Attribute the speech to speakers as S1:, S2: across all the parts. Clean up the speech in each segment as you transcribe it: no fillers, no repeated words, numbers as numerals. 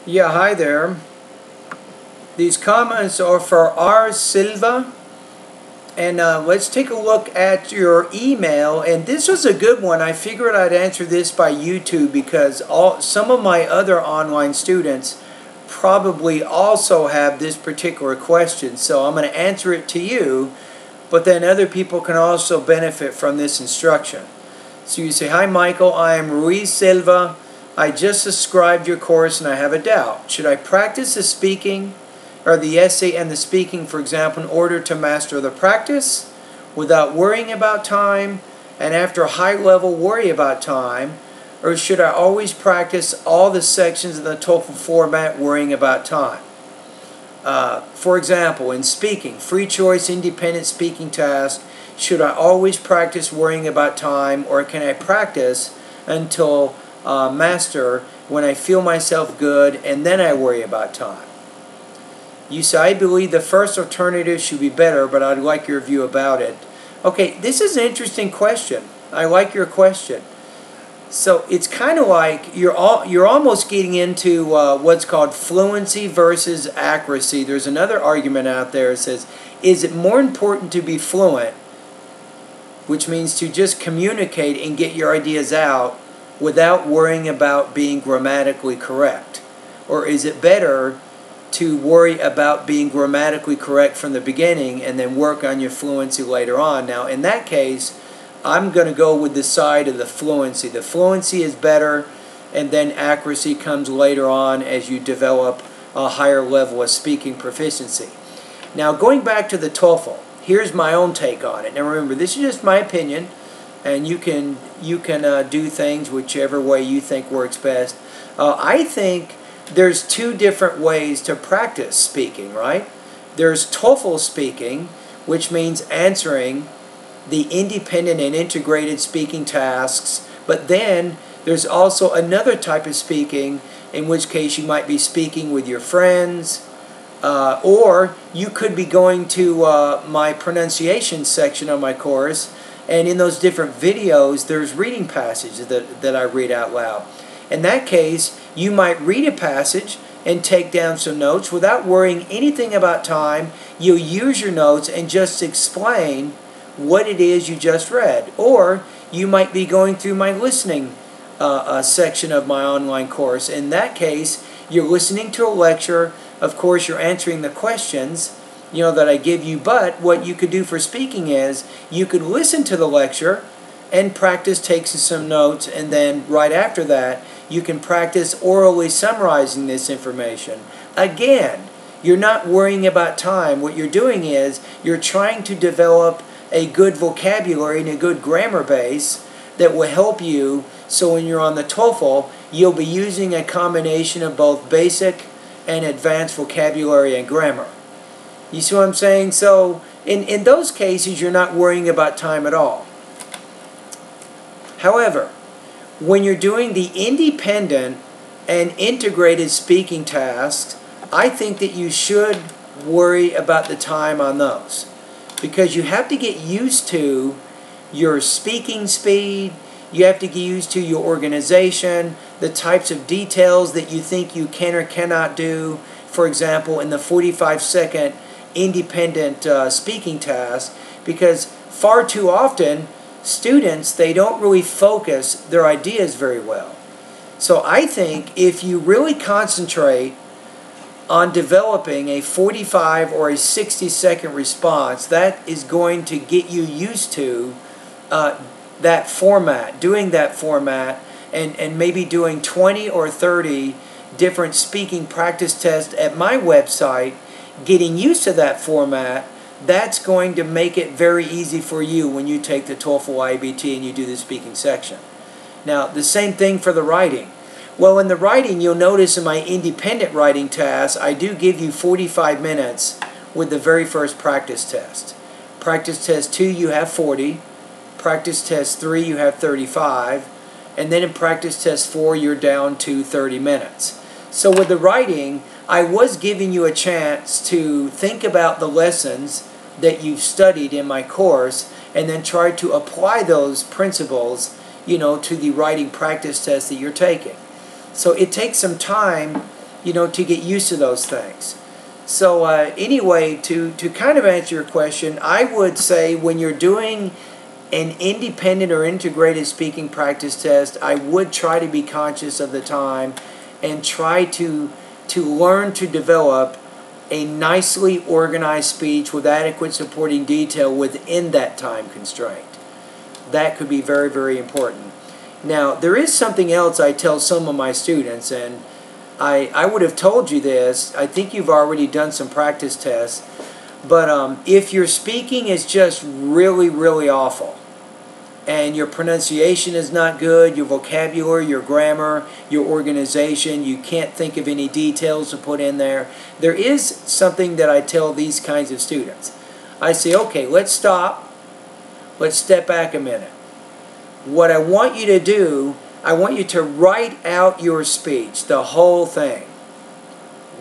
S1: Yeah, hi there. These comments are for R Silva. And let's take a look at your email. And this was a good one. I figured I'd answer this by YouTube because some of my other online students probably also have this particular question. So I'm going to answer it to you, but then other people can also benefit from this instruction. So you say, "Hi Michael, I am Ruiz Silva. I just subscribed your course and I have a doubt. Should I practice the speaking or the essay and the speaking, for example, in order to master the practice without worrying about time, and after a high level worry about time? Or should I always practice all the sections of the TOEFL format worrying about time? For example, in speaking, free choice, independent speaking task, should I always practice worrying about time, or can I practice until master when I feel myself good and then I worry about time?" You say, "I believe the first alternative should be better, but I'd like your view about it." Okay, this is an interesting question. I like your question. So it's kind of like you're almost getting into what's called fluency versus accuracy. There's another argument out there that says, is it more important to be fluent, which means to just communicate and get your ideas out without worrying about being grammatically correct? Or is it better to worry about being grammatically correct from the beginning and then work on your fluency later on? Now, in that case, I'm going to go with the side of the fluency. The fluency is better, and then accuracy comes later on as you develop a higher level of speaking proficiency. Now, going back to the TOEFL, here's my own take on it. Now, remember, this is just my opinion, and you can do things whichever way you think works best. I think there's two different ways to practice speaking, right? There's TOEFL speaking, which means answering the independent and integrated speaking tasks, but then there's also another type of speaking, in which case you might be speaking with your friends, or you could be going to my pronunciation section of my course, and in those different videos there's reading passages that I read out loud. In that case, you might read a passage and take down some notes without worrying anything about time. You'll use your notes and just explain what it is you just read. Or you might be going through my listening section of my online course. In that case, you're listening to a lecture. Of course, you're answering the questions that I give you, but what you could do for speaking is you could listen to the lecture and practice taking some notes, and then right after that you can practice orally summarizing this information. Again, you're not worrying about time. What you're doing is you're trying to develop a good vocabulary and a good grammar base that will help you, so when you're on the TOEFL, you'll be using a combination of both basic and advanced vocabulary and grammar. You see what I'm saying? So in those cases, you're not worrying about time at all. However, when you're doing the independent and integrated speaking tasks, I think that you should worry about the time on those, because you have to get used to your speaking speed, you have to get used to your organization, the types of details that you think you can or cannot do. For example, in the 45-second independent speaking task, because far too often students, they don't really focus their ideas very well. So I think if you really concentrate on developing a 45 or a 60-second response, that is going to get you used to that format, doing that format, and maybe doing 20 or 30 different speaking practice tests at my website, getting used to that format. That's going to make it very easy for you when you take the TOEFL IBT and you do the speaking section. Now, the same thing for the writing. Well, in the writing, you'll notice in my independent writing task, I do give you 45 minutes with the very first practice test. Practice test 2, you have 40. Practice test 3, you have 35. And then in practice test 4, you're down to 30 minutes. So with the writing, I was giving you a chance to think about the lessons that you've studied in my course, and then try to apply those principles, to the writing practice test that you're taking. So it takes some time to get used to those things. So anyway, to kind of answer your question, I would say when you're doing an independent or integrated speaking practice test, I would try to be conscious of the time and try to learn to develop a nicely organized speech with adequate supporting detail within that time constraint. That could be very, very important. Now, there is something else I tell some of my students, and I would have told you this. I think you've already done some practice tests, but if your speaking is just really, really awful, and your pronunciation is not good, your vocabulary, your grammar, your organization, you can't think of any details to put in there, there is something that I tell these kinds of students. I say, okay, let's stop. Let's step back a minute. What I want you to do, I want you to write out your speech, the whole thing,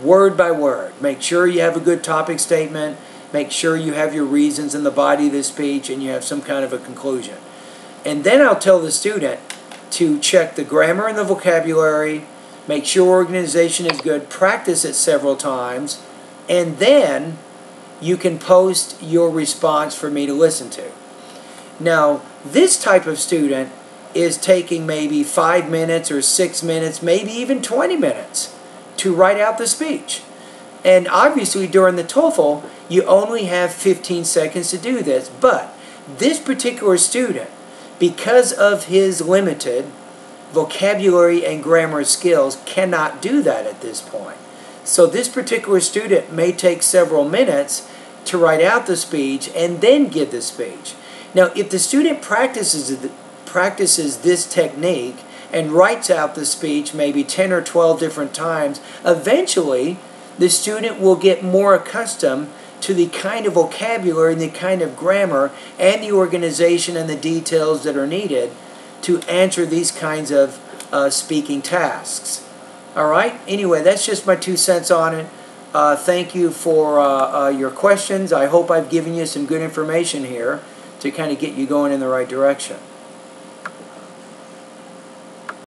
S1: word by word. Make sure you have a good topic statement. Make sure you have your reasons in the body of the speech and you have some kind of a conclusion. And then I'll tell the student to check the grammar and the vocabulary, make sure organization is good, practice it several times, and then you can post your response for me to listen to. Now, this type of student is taking maybe 5 minutes or 6 minutes, maybe even 20 minutes to write out the speech. And obviously during the TOEFL, you only have 15 seconds to do this. But this particular student, because of his limited vocabulary and grammar skills, cannot do that at this point. So this particular student may take several minutes to write out the speech and then give the speech. Now, if the student practices this technique and writes out the speech maybe 10 or 12 different times, eventually the student will get more accustomed to the kind of vocabulary and the kind of grammar and the organization and the details that are needed to answer these kinds of speaking tasks. All right? Anyway, that's just my 2 cents on it. Thank you for your questions. I hope I've given you some good information here to kind of get you going in the right direction.